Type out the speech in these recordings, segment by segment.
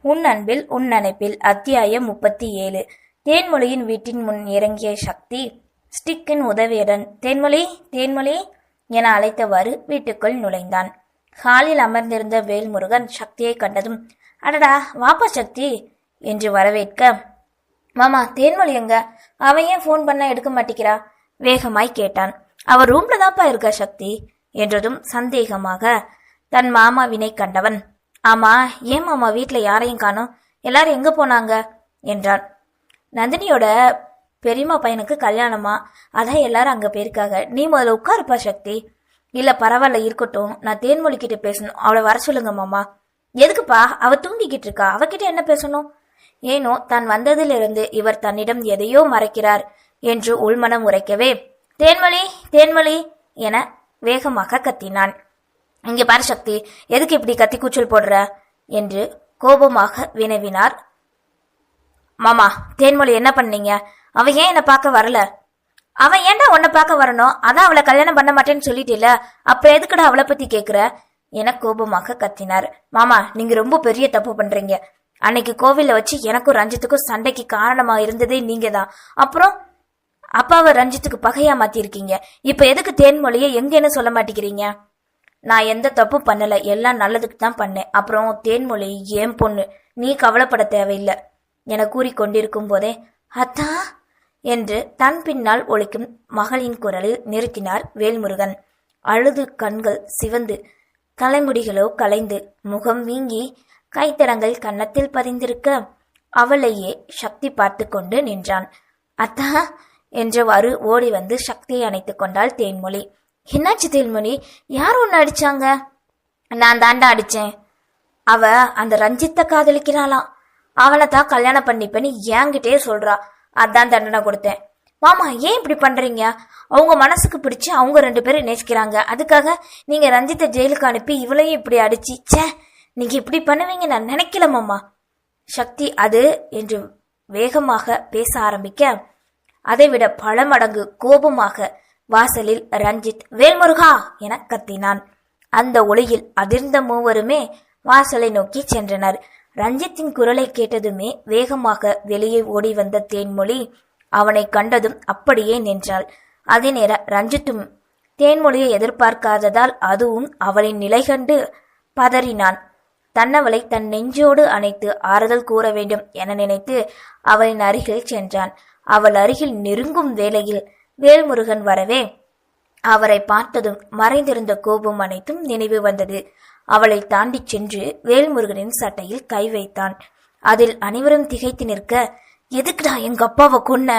உன் அன்பில் உன் நினைப்பில் அத்தியாயம் 37. தேன்மொழியின் வீட்டின் முன் இறங்கிய சக்தி ஸ்டிக்கின் உதவியுடன் தேன்மொழி தேன்மொழி என அழைத்தவாறு வீட்டுக்குள் நுழைந்தான். ஹாலில் அமர்ந்திருந்த வேல்முருகன் சக்தியை கண்டதும், அடடா வாப்பா சக்தி என்று வரவேற்க, மாமா தேன்மொழி எங்க? அவன் ஏன் ஃபோன் பண்ண எடுக்க மாட்டேங்கிறா? வேகமாய் கேட்டான். அவ ரூம்ல தான்ப்பா இருக்கா சக்தி என்றதும் சந்தேகமாக தன் மாமாவினை கண்டவன், ஆமா ஏன் மாமா வீட்டுல யாரையும் காணோம், எல்லாரும் எங்க போனாங்க என்றான். நந்தினியோட பெரியம்மா பையனுக்கு கல்யாணமா, அதான் எல்லாரும் அங்க போயிருக்காங்க. நீ முதல்ல உட்காருப்பா சக்தி. இல்ல பரவாயில்ல இருக்கட்டும், நான் தேன்மொழி கிட்ட பேசணும், அவளை வர சொல்லுங்க மாமா. எதுக்குப்பா? அவ தூங்கிக்கிட்டு இருக்கா, அவகிட்ட என்ன பேசணும்? ஏனோ தான் வந்ததிலிருந்து இவர் தன்னிடம் எதையோ மறைக்கிறார் என்று உள்மனம் உரைக்கவே, தேன்மொழி தேன்மொழி என வேகமாக கத்தினான். இங்க பாரு சக்தி, எதுக்கு இப்படி கத்தி கூச்சல் போடுற என்று கோபமாக வினவினார். மாமா தேன்மொழி என்ன பண்ணீங்க? அவ ஏன் என்ன பார்க்க வரல? அவன் ஏன்டா உன்னை பார்க்க வரணும்? அதான் அவளை கல்யாணம் பண்ண மாட்டேன்னு சொல்லிட்டில, அப்ப எதுக்குடா அவளை பத்தி கேக்குற என கோபமாக கத்தினார். மாமா நீங்க ரொம்ப பெரிய தப்பு பண்றீங்க. அன்னைக்கு கோவில்ல வச்சு எனக்கும் ரஞ்சித்துக்கும் சண்டைக்கு காரணமா இருந்ததே நீங்க தான். அப்புறம் அப்பாவை ரஞ்சித்துக்கு பகையா மாத்திருக்கீங்க. இப்ப எதுக்கு தேன்மொழியை எங்கன்னு சொல்ல மாட்டேங்கிறீங்க? நான் எந்த தப்பும் பண்ணல, எல்லாம் நல்லதுக்கு தான் பண்ணேன். அப்புறம் தேன்மொழி ஏன் பொண்ணு, நீ கவலைப்பட தேவையில்லை என கூறிக்கொண்டிருக்கும் போதே, அத்தா என்று தன் பின்னால் ஒலிக்கும் மகளின் குரலில் நிறுத்தினார் வேல்முருகன். அழுது கண்கள் சிவந்து, தலைமுடிகளோ கலைந்து, முகம் வீங்கி, கைத்தடங்கள் கன்னத்தில் பதிந்திருக்க அவளையே சக்தி பார்த்து கொண்டு நின்றான். அத்தா என்றவாறு ஓடி வந்து சக்தியை அணைத்து கொண்டாள் தேன்மொழி. என்னாச்சு தேன்மொழி, யார் ஒன்னு அடிச்சாங்க? நான் தாண்டா அடிச்சேன். அவ அந்த ரஞ்சித்தை காதலிக்கிறாளாம், அவனை தான் கல்யாணம் பண்ணிப்பேன்னு என்கிட்டே சொல்றா, அதான் தண்டனை கொடுத்தேன். மாமா ஏன் இப்படி பண்றீங்க? அவங்க மனசுக்கு பிடிச்சு அவங்க 2 பேரும் நேசிக்கிறாங்க, அதுக்காக நீங்க ரஞ்சித்தை ஜெயிலுக்கு அனுப்பி இவளையும் இப்படி அடிச்சு, சே நீங்க இப்படி பண்ணுவீங்க நான் நினைக்கல மாமா. சக்தி அது என்று வேகமாக பேச ஆரம்பிக்க, அதைவிட பல மடங்கு கோபமாக வாசலில் ரஞ்சித் வேல்முருகா என கத்தினான். அந்த ஒளியில் அதிர்ந்த மூவருமே வாசலை நோக்கி சென்றனர். ரஞ்சித்தின் குரலை கேட்டதுமே வேகமாக வெளியே ஓடி வந்த தேன்மொழி அவனை கண்டதும் அப்படியே நின்றாள். அதே நேரம் ரஞ்சித்தும் தேன்மொழியை எதிர்பார்க்காததால் அதுவும் அவளின் நிலை கண்டு பதறினான். தன்னவளை தன் நெஞ்சோடு அணைத்து ஆறுதல் கூற வேண்டும் என நினைத்து அவளின் அருகில் சென்றான். அவள் அருகில் நெருங்கும் வேளையில் வேல்முருகன் வரவே அவரை பார்த்ததும் மறைந்திருந்த கோபம் அனைத்தும் நினைவு வந்தது. அவளை தாண்டி சென்று வேல்முருகனின் சட்டையில் கை வைத்தான். அதில் அனைவரும் திகைத்து நிற்க, எதுக்குடா எங்க அப்பாவை கொன்ன?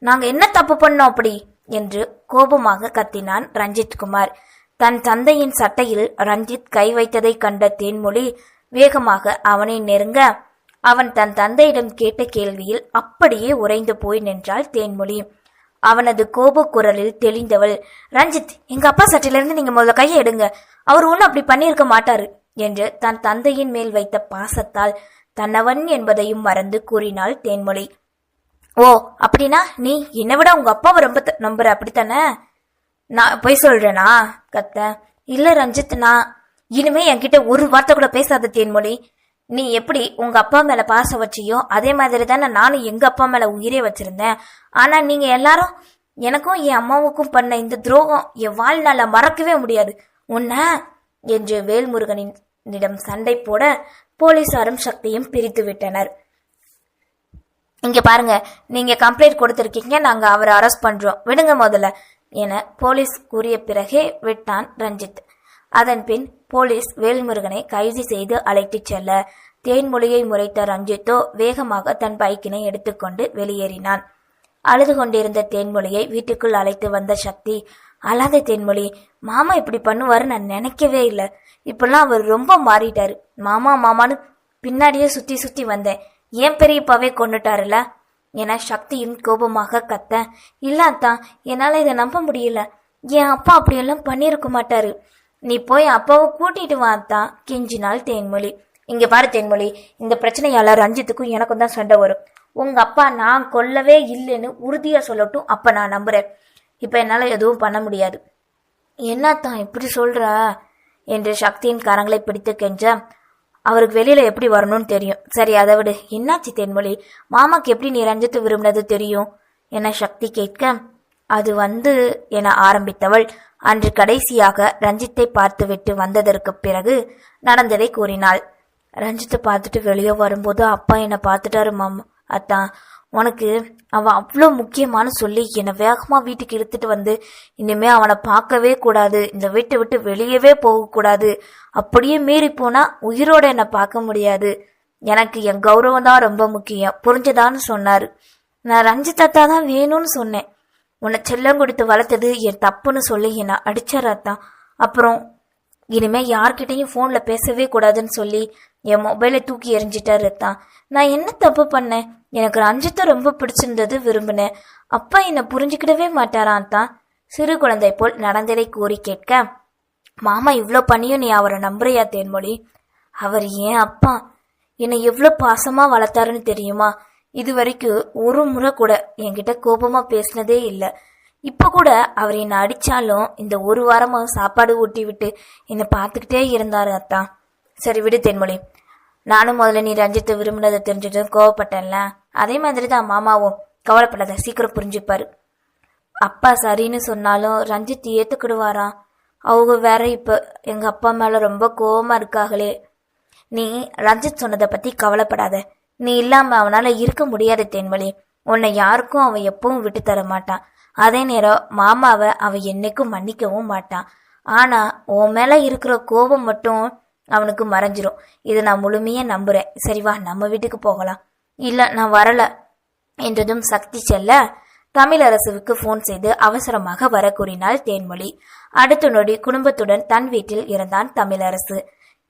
நாங்க என்ன தப்பு பண்ணோம் அப்படி என்று கோபமாக கத்தினான் ரஞ்சித் குமார். தன் தந்தையின் சட்டையில் ரஞ்சித் கை வைத்ததை கண்ட தேன்மொழி வேகமாக அவனை நெருங்க, அவன் தன் தந்தையிடம் கேட்ட கேள்வியில் அப்படியே உறைந்து போய் நின்றாள் தேன்மொழி. அவனது கோப குரலில் தெளிந்தவள், ரஞ்சித் எங்க அப்பா சட்டையிலிருந்து நீங்க முதல்ல கையை எடுங்க, அவர் ஒன்னும் அப்படி பண்ணியிருக்க மாட்டாரு என்று தன் தந்தையின் மேல் வைத்த பாசத்தால் தன்னவன் என்பதையும் மறந்து கூறினாள் தேன்மொழி. ஓ அப்படின்னா நீ என்னை விட உங்க அப்பாவை ரொம்ப நம்புற அப்படித்தானே? நான் போய் சொல்றேனா கத்த? இல்ல ரஞ்சித், நான் இனிமே என்கிட்ட ஒரு வார்த்தை கூட பேசாத தேன்மொழி. நீ எப்படி உங்க அப்பா மேல பாசம் வச்சியோ அதே மாதிரி தானே நானும் எங்க அப்பா மேல உயிரே வச்சிருந்தேன். ஆனா நீங்க எல்லாரும் எனக்கும் என் அம்மாவுக்கும் பண்ண இந்த துரோகம் என் வாழ்நாள மறக்கவே முடியாது உன்ன என்று வேல்முருகனிடம் சண்டை போட போலீசாரும் சக்தியும் பிரித்து விட்டனர். இங்க பாருங்க, நீங்க கம்ப்ளைண்ட் கொடுத்திருக்கீங்க, நாங்க அவரை அரெஸ்ட் பண்றோம், விடுங்க முதல்ல என போலீஸ் கூறிய பிறகே விட்டான் ரஞ்சித். அதன் பின் போலீஸ் வேல்முருகனை கைது செய்து அழைத்து செல்ல தேன்மொழியை முறைத்த ரஞ்சித்தோ வேகமாக தன் பைக்கினை எடுத்துக்கொண்டு வெளியேறினான். அழுது கொண்டிருந்த தேன்மொழியை வீட்டுக்குள் அழைத்து வந்த சக்தி, அழாத தேன்மொழி, மாமா இப்படி பண்ணுவாரு நான் நினைக்கவே இல்லை, இப்பெல்லாம் அவர் ரொம்ப மாறிட்டாரு, மாமா மாமான்னு பின்னாடியே சுத்தி சுத்தி வந்தேன், ஏன் பெரியப்பாவே கொண்டுட்டாருல என சக்தியும் கோபமாக கத்த, இல்லாதான் என்னால இதை நம்ப முடியல, என் அப்பா அப்படியெல்லாம் பண்ணிருக்க மாட்டாரு, நீ போய் அப்பாவை கூட்டிட்டு வாத்தான் கெஞ்சினாள் தேன்மொழி. இங்க பாரு தேன்மொழி, இந்த பிரச்சனையால ரஞ்சித்துக்கும் எனக்கும் தான் சண்டை வரும். உங்க அப்பா நான் கொல்லவே இல்லைன்னு உறுதியா சொல்லட்டும், அப்ப நான் நம்புறேன். இப்ப என்னால எதுவும் பண்ண முடியாது. என்னத்தான் இப்படி சொல்ற என்று சக்தியின் கரங்களை பிடித்து கெஞ்ச, அவருக்கு வெளியில எப்படி வரணும்னு தெரியும். சரி அதை விடு. என்னாச்சு தேன்மொழி? மாமாக்கு எப்படி நீ ரஞ்சித்தை விரும்பினது தெரியும் என சக்தி கேட்க, அது என ஆரம்பித்தவள் அன்று கடைசியாக ரஞ்சித்தை பார்த்துவிட்டு வந்ததற்கு பிறகு நடந்ததை கூறினாள். ரஞ்சித்தை பார்த்துட்டு வெளியே வரும்போது அப்பா என்னை பார்த்துட்டாரு மாமா. அத்தான், உனக்கு அவன் அவ்வளோ முக்கியமான சொல்லி என்னை வேகமா வீட்டுக்கு இழுத்துட்டு வந்து இனிமே அவனை பார்க்கவே கூடாது, இந்த வீட்டை விட்டு வெளியவே போகக்கூடாது, அப்படியே மீறி போனா உயிரோட என்னை பார்க்க முடியாது, எனக்கு என் கௌரவம் தான் ரொம்ப முக்கியம், புரிஞ்சதான்னு சொன்னாரு. நான் ரஞ்சிதா தான் வேணும்னு சொன்னேன். உன்னை செல்லம் கொடுத்து வளர்த்தது என் தப்புன்னு சொல்லி என்னை அடிச்சாராத்தான். அப்புறம் இனிமே யார்கிட்டையும் போன்ல பேசவே கூடாதுன்னு சொல்லி என் மொபைலை தூக்கி எறிஞ்சிட்டாரு தான். நான் என்ன தப்பு பண்ணேன்? எனக்கு ரஞ்சித்தை ரொம்ப பிடிச்சிருந்தது, விரும்பினேன். அப்பா என்னை புரிஞ்சுக்கிடவே மாட்டாரான் தான். சிறு குழந்தை போல் நடந்ததை கூறி கேட்க, மாமா இவ்வளோ பண்ணியும் நீ அவரை நம்புறியா தேன்மொழி? அவர் ஏன் அப்பா என்னை எவ்வளோ பாசமா வளர்த்தாருன்னு தெரியுமா? இது வரைக்கும் ஒரு முறை கூட என்கிட்ட கோபமா பேசினதே இல்லை. இப்ப கூட அவர் என்னை அடிச்சாலும் இந்த ஒரு வாரமா சாப்பாடு ஊட்டி விட்டு என்னை பார்த்துக்கிட்டே இருந்தாரு அத்தான். சரி விடு தென்மொழி, நானும் முதல்ல நீ ரஞ்சித்தை விரும்பினதை தெரிஞ்சுட்டு கோவப்பட்டேன்ல, அதே மாதிரி தான் மாமாவும். கவலைப்படாத, சீக்கிரம் புரிஞ்சுப்பாரு. அப்பா சரின்னு சொன்னாலும் ரஞ்சித் ஏத்துக்கிடுவாராம். அவங்க வேற இப்ப எங்க அப்பா மேல ரொம்ப கோவமா இருக்காங்களே. நீ ரஞ்சித் சொன்னதை பத்தி கவலைப்படாத. நீ இல்லாம அவனால இருக்க முடியாது தென்மொழி. உன்னை யாருக்கும் அவன் எப்பவும் விட்டு தர மாட்டான். அதே நேரம் மாமாவை அவன் என்னைக்கும் மன்னிக்கவும் மாட்டான். ஆனா உன் மேல இருக்கிற கோபம் மட்டும் அவனுக்கு மறைஞ்சிரும். இதை நான் முழுமையா நம்புறேன். சரிவா, நம்ம வீட்டுக்கு போகலாம். இல்ல நான் வரல என்றதும் சக்தி செல்ல தமிழரசுவுக்கு போன் செய்து அவசரமாக வர கூறினாள் தேன்மொழி. அடுத்த நொடி குடும்பத்துடன் தன் வீட்டில் இருந்தான் தமிழரசு.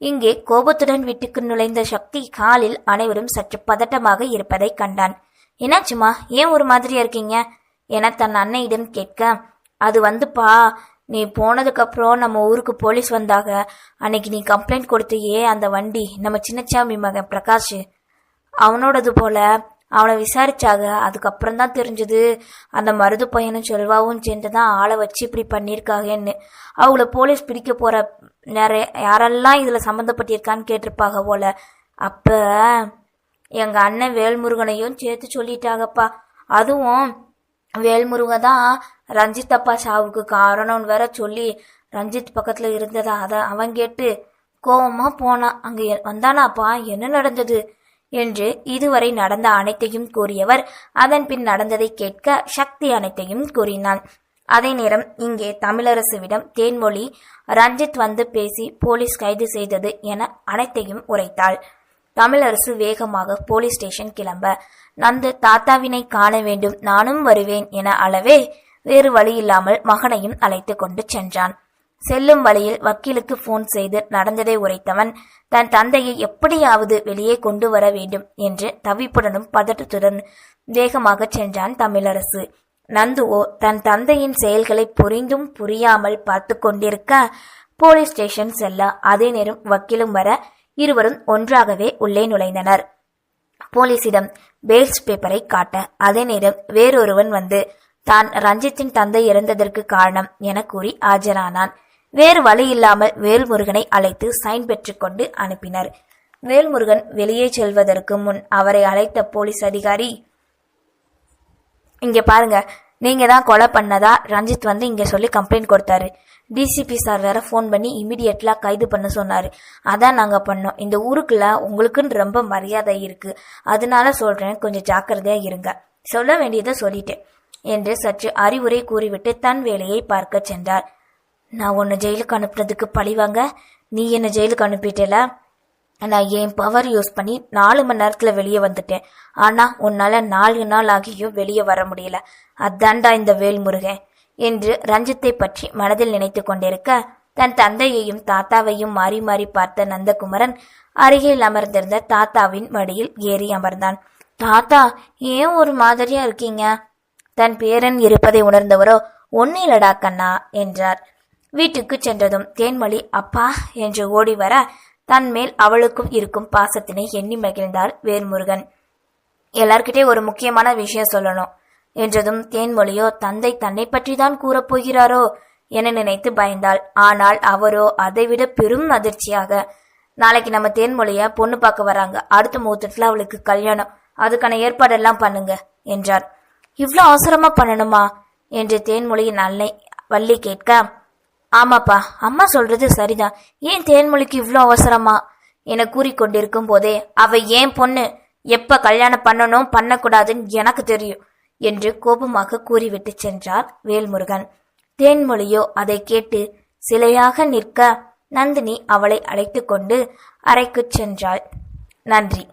இங்கே கோபத்துடன் வீட்டுக்கு நுழைந்த சக்தி காலில் அனைவரும் சற்று பதட்டமாக இருப்பதை கண்டான். என்னாச்சுமா, ஏன் ஒரு மாதிரியா இருக்கீங்க என தன் அன்னையிடம் கேட்க, அது பா, நீ போனதுக்கு அப்புறம் நம்ம ஊருக்கு போலீஸ் வந்தாக. அன்னைக்கு நீ கம்ப்ளைண்ட் கொடுத்தியே, அந்த வண்டி நம்ம சின்னச்சாமி மகன் பிரகாஷ் அவனோடது போல. அவனை விசாரிச்சாக. அதுக்கப்புறம் தான் தெரிஞ்சது அந்த மருது பையனும் செல்வாவும் சேர்ந்துதான் ஆளை வச்சு இப்படி பண்ணிருக்காங்கன்னு. அவங்கள போலீஸ் பிடிக்க போற நிறைய யாரெல்லாம் இதுல சம்மந்தப்பட்டிருக்கான்னு கேட்டிருப்பாங்க போல. அப்ப எங்க அண்ணன் வேல்முருகனையும் சேர்த்து சொல்லிட்டாங்கப்பா. அதுவும் வேல்முருக தான் ரஞ்சித் அப்பா சாவுக்கு காரணம்னு வேற சொல்லி ரஞ்சித் பக்கத்துல இருந்ததா அத அவன் கேட்டு கோவமா போனான். அங்க வந்தானாப்பா, என்ன நடந்தது என்று இதுவரை நடந்த அனைத்தையும் கூறியவர் அதன் பின் நடந்ததை கேட்க சக்தி அனைத்தையும் கூறினான். அதே நேரம் இங்கே தமிழரசுவிடம் தேன்மொழி ரஞ்சித் வந்து பேசி போலீஸ் கைது செய்தது என அனைத்தையும் உரைத்தாள். தமிழரசு வேகமாக போலீஸ் ஸ்டேஷன் கிளம்ப, நந்து தாத்தாவினை காண வேண்டும், நானும் வருவேன் என அளவே வேறு வழியில்லாமல் மகனையும் அழைத்து கொண்டு சென்றான். செல்லும் வழியில் வக்கீலுக்கு போன் செய்து நடந்ததை உரைத்தவன் தன் தந்தையை எப்படியாவது வெளியே கொண்டு வர வேண்டும் என்று தவிப்புடனும் பதட்டத்துடன் வேகமாக சென்றான் தமிழரசு. நந்துவோ தன் தந்தையின் செயல்களை புரிந்தும் புரியாமல் பார்த்து கொண்டிருக்க போலீஸ் ஸ்டேஷன் செல்ல அதே நேரம் வக்கீலும் வர இருவரும் ஒன்றாகவே உள்ளே நுழைந்தனர். போலீசிடம் பேல்ஸ் பேப்பரை காட்ட அதே நேரம் வேறொருவன் வந்து தான் ரஞ்சித்தின் தந்தை இறந்ததற்கு காரணம் என கூறி ஆஜரானான். வேறு வழி இல்லாமல் வேல்முருகனை அழைத்து சைன் பெற்றுக்கொண்டு அனுப்பினர். வேல்முருகன் வெளியே செல்வதற்கு முன் அவரை அழைத்த போலீஸ் அதிகாரி, இங்க பாருங்க, நீங்க தான் கொலை பண்ணதா ரஞ்சித் வந்து இங்க சொல்லி கம்ப்ளைண்ட் கொடுத்தாரு. டிசிபி சார் வேற போன் பண்ணி இமிடியட்லா கைது பண்ண சொன்னாரு. அதான் நாங்க பண்ணோம். இந்த ஊருக்குள்ள உங்களுக்குன்னு ரொம்ப மரியாதை இருக்கு, அதனால சொல்றேன், கொஞ்சம் ஜாக்கிரதையா இருங்க. சொல்ல வேண்டியதை சொல்லிட்டேன் என்று சற்று அறிவுரை கூறிவிட்டு தன் வேலையை பார்க்க சென்றார். நான் உன்னை ஜெயிலுக்கு அனுப்புனதுக்கு பழிவாங்க நீ என்ன ஜெயிலுக்கு அனுப்பிட்டல. நான் என் பவர் யூஸ் பண்ணி 4 மணி நேரத்துல வெளியே வந்துட்டேன். ஆனா உன்னால 4 நாள் ஆகியும் வெளியே வர முடியல. அதான்டா இந்த வேல்முருகன் என்று ரஞ்சித்தை பற்றி மனதில் நினைத்து கொண்டிருக்க தன் தந்தையையும் தாத்தாவையும் மாறி மாறி பார்த்த நந்தகுமரன் அருகில் அமர்ந்திருந்த தாத்தாவின் மடியில் ஏறி அமர்ந்தான். தாத்தா, ஏன் ஒரு மாதிரியா இருக்கீங்க? தன் பேரன் இருப்பதை உணர்ந்தவரோ, ஒன்னிலடா கண்ணா என்றார். வீட்டுக்கு சென்றதும் தேன்மொழி அப்பா என்று ஓடி வர தன் மேல் அவளுக்கும் இருக்கும் பாசத்தினை எண்ணி மகிழ்ந்தார் வேல்முருகன். எல்லார்கிட்டே ஒரு முக்கியமான விஷயம் சொல்லணும் என்றதும் தேன்மொழியோ தந்தை தன்னை பற்றி தான் கூறப்போகிறாரோ என நினைத்து பயந்தாள். ஆனால் அவரோ அதைவிட பெரும் அதிர்ச்சியாக, நாளைக்கு நம்ம தேன்மொழிய பொண்ணு பார்க்க வராங்க. அடுத்த முகூர்த்தத்துல அவளுக்கு கல்யாணம். அதுக்கான ஏற்பாடெல்லாம் பண்ணுங்க என்றார். இவ்ளோ அவசரமா பண்ணணுமா என்று தேன்மொழியின் அன்னை வள்ளி கேட்க, ஆமாப்பா, அம்மா சொல்றது சரிதான். ஏன் தேன்மொழிக்கு இவ்ளோ அவசரமா என கூறிக்கொண்டிருக்கும் போதே, அவ ஏன் பொண்ணு, எப்ப கல்யாணம் பண்ணணும் பண்ணக்கூடாதுன்னு எனக்கு தெரியும் என்று கோபமாக கூறிவிட்டு சென்றார் வேல்முருகன். தேன்மொழியோ அதை கேட்டு சிலையாக நிற்க நந்தினி அவளை அழைத்து கொண்டு அறைக்குச் சென்றாள். நன்றி.